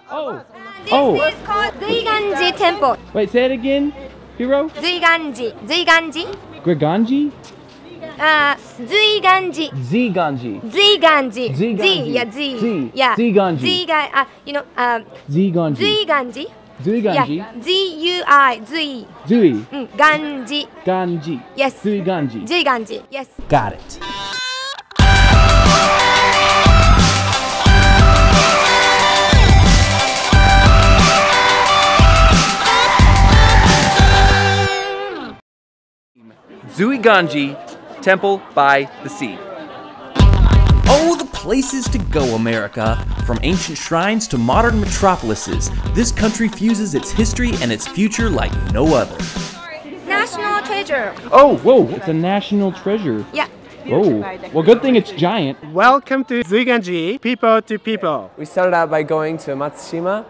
Oh. This is called Zuiganji Temple. Wait, say it again, Hiro. Zuiganji. Zuiganji. Griganji? Zuiganji. Ziganji. Zuiganji. Ziganji. Yeah, Z. Z. Yeah. Ziganji. Zuiganji. Ziganji. Zuiganji. Zuiganji. Yeah. Z-U-I. Zui. Zui. Ganji. Ganji. Yes. Zuiganji. Zuiganji. Yes. Got it. Zuiganji, Temple by the Sea. Oh, the places to go, America! From ancient shrines to modern metropolises, this country fuses its history and its future like no other. National treasure. Oh, whoa, it's a national treasure. Yeah. Oh, well, good thing it's giant. Welcome to Zuiganji, people to people. We started out by going to Matsushima,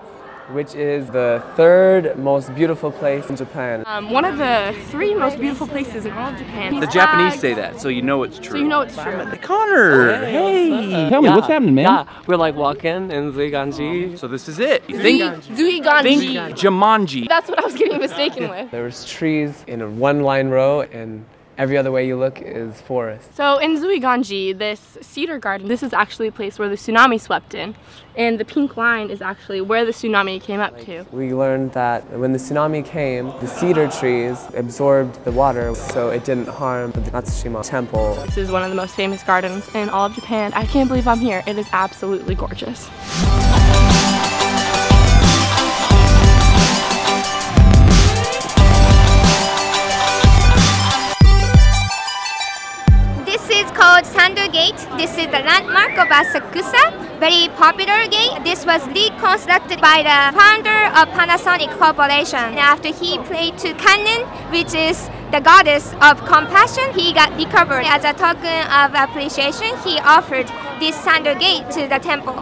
which is the third most beautiful place in Japan. One of the 3 most beautiful places in all of Japan. The Japanese say that, so you know it's true. So you know it's true. Connor, hey! Tell me, what's happening, man? Yeah, we're like walking in Zuiganji. So this is it. You think Zuiganji. Jumanji. That's what I was getting mistaken with. There was trees in a one-line row, and every other way you look is forest. So in Zuiganji, this cedar garden, this is actually a place where the tsunami swept in. And the pink line is actually where the tsunami came up to. We learned that when the tsunami came, the cedar trees absorbed the water, so it didn't harm the Matsushima temple. This is one of the most famous gardens in all of Japan. I can't believe I'm here. It is absolutely gorgeous. This is called Sando Gate. This is the landmark of Asakusa. Very popular gate. This was reconstructed by the founder of Panasonic Corporation. After he prayed to Kannon, which is the goddess of compassion, he got recovered. As a token of appreciation, he offered this Sando Gate to the temple.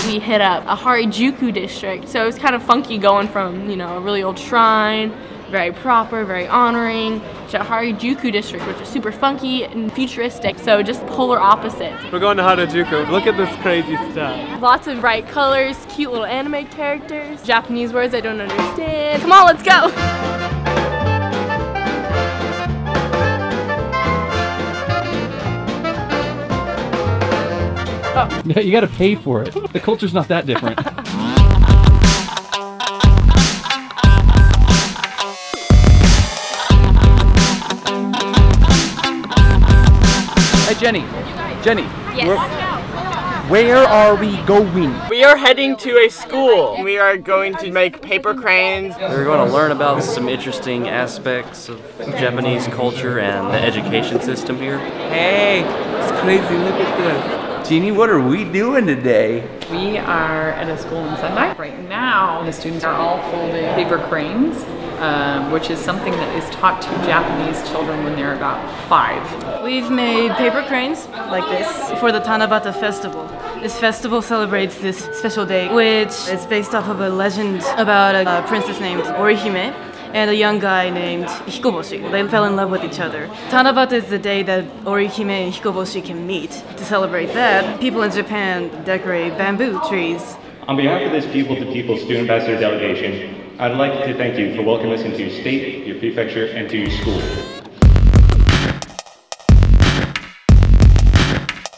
We hit up a Harajuku district, so it was kind of funky going from, a really old shrine, very proper, very honoring, to Harajuku district, which is super funky and futuristic, so just polar opposites. We're going to Harajuku. Look at this crazy stuff. Lots of bright colors, cute little anime characters, Japanese words I don't understand. Come on, let's go! Oh. You gotta pay for it. The culture's not that different. Hey Jenny, Yes. where are we going? We are heading to a school. We are going to make paper cranes. We're going to learn about some interesting aspects of Japanese culture and the education system here. Hey, it's crazy, look at this. Jeannie, what are we doing today? We are at a school in Sendai. Right now, the students are all folding paper cranes, which is something that is taught to Japanese children when they're about 5. We've made paper cranes like this for the Tanabata festival. This festival celebrates this special day, which is based off of a legend about a princess named Orihime and a young guy named Hikoboshi. They fell in love with each other. Tanabata is the day that Orihime and Hikoboshi can meet. To celebrate that, people in Japan decorate bamboo trees. On behalf of this people-to-people student ambassador delegation, I'd like to thank you for welcoming us into your state, your prefecture, and to your school.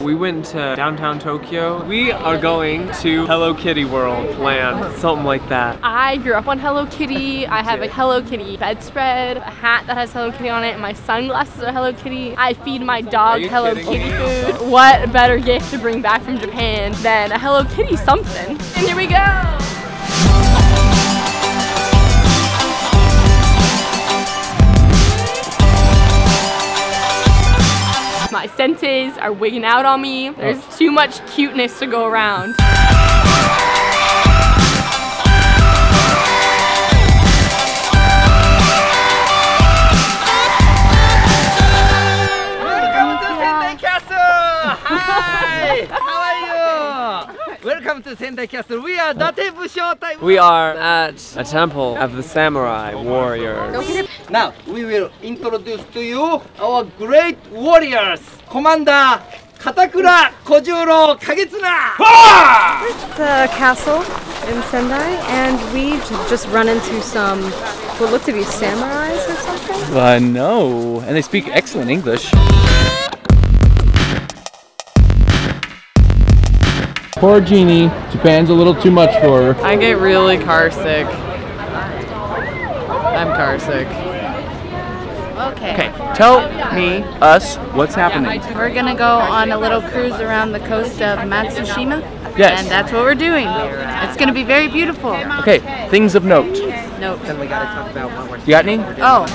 We went to downtown Tokyo. We are going to Hello Kitty World land, something like that. I grew up on Hello Kitty. I have a Hello Kitty bedspread, a hat that has Hello Kitty on it, and my sunglasses are Hello Kitty. I feed my dog Hello Kitty food. What better gift to bring back from Japan than a Hello Kitty something? And here we go! My senses are wigging out on me. There's too much cuteness to go around. Welcome to Sendai Castle! Hi! How are you? Welcome to Sendai Castle. We are Date Busho Type. We are at a temple of the samurai warriors. Now we will introduce to you our great warriors. Commander 片倉小十郎景綱 It's a castle in Sendai, and we just run into some what look to be samurais or something. No, and they speak excellent English. Poor Jeannie. Japan's a little too much for her. I get really car sick. I'm car sick. Okay, tell us what's happening. We're gonna go on a little cruise around the coast of Matsushima. Yes. And that's what we're doing. It's gonna be very beautiful. Okay, things of note. Nope. Then we gotta talk about what we're You got any? Oh.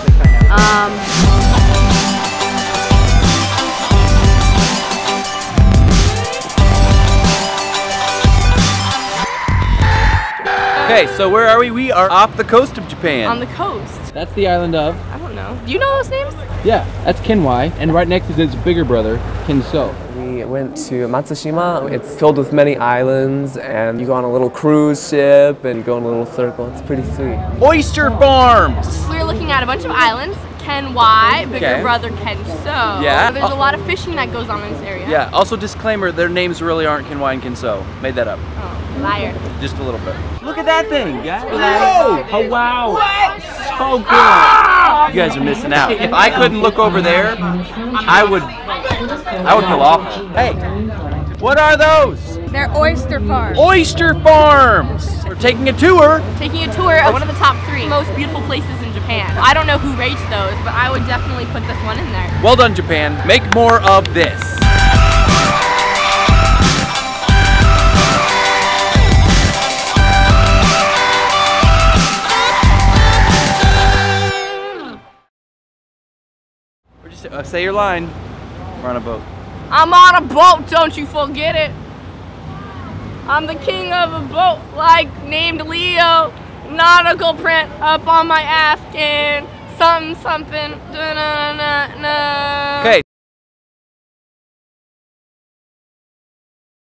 Okay, so where are we? We are off the coast of Japan. On the coast. That's the island of. I don't know. Do you know those names? Yeah, that's Kenwai, and right next is his bigger brother, Kinso. We went to Matsushima. It's filled with many islands, and you go on a little cruise ship and you go in a little circle. It's pretty sweet. Oyster farms! We were looking at a bunch of islands. Kenwai, bigger Okay. brother Kenso. Yeah. There's a lot of fishing that goes on in this area. Yeah, also disclaimer, their names really aren't Kenwai and Kinso. Made that up. Oh, liar. Just a little bit. Look at that thing, guys. Oh, wow. So good. You guys are missing out. If I couldn't look over there, I would feel awful. Hey, what are those? They're oyster farms. Oyster farms! We're taking a tour. Taking a tour of one of the top 3 most beautiful places in Japan. I don't know who rates those, but I would definitely put this one in there. Well done, Japan. Make more of this. Or just say your line. We're on a boat. I'm on a boat, don't you forget it. I'm the king of a boat, like named Leo. Nautical print up on my Afghan. Something, something, da-na-na-na.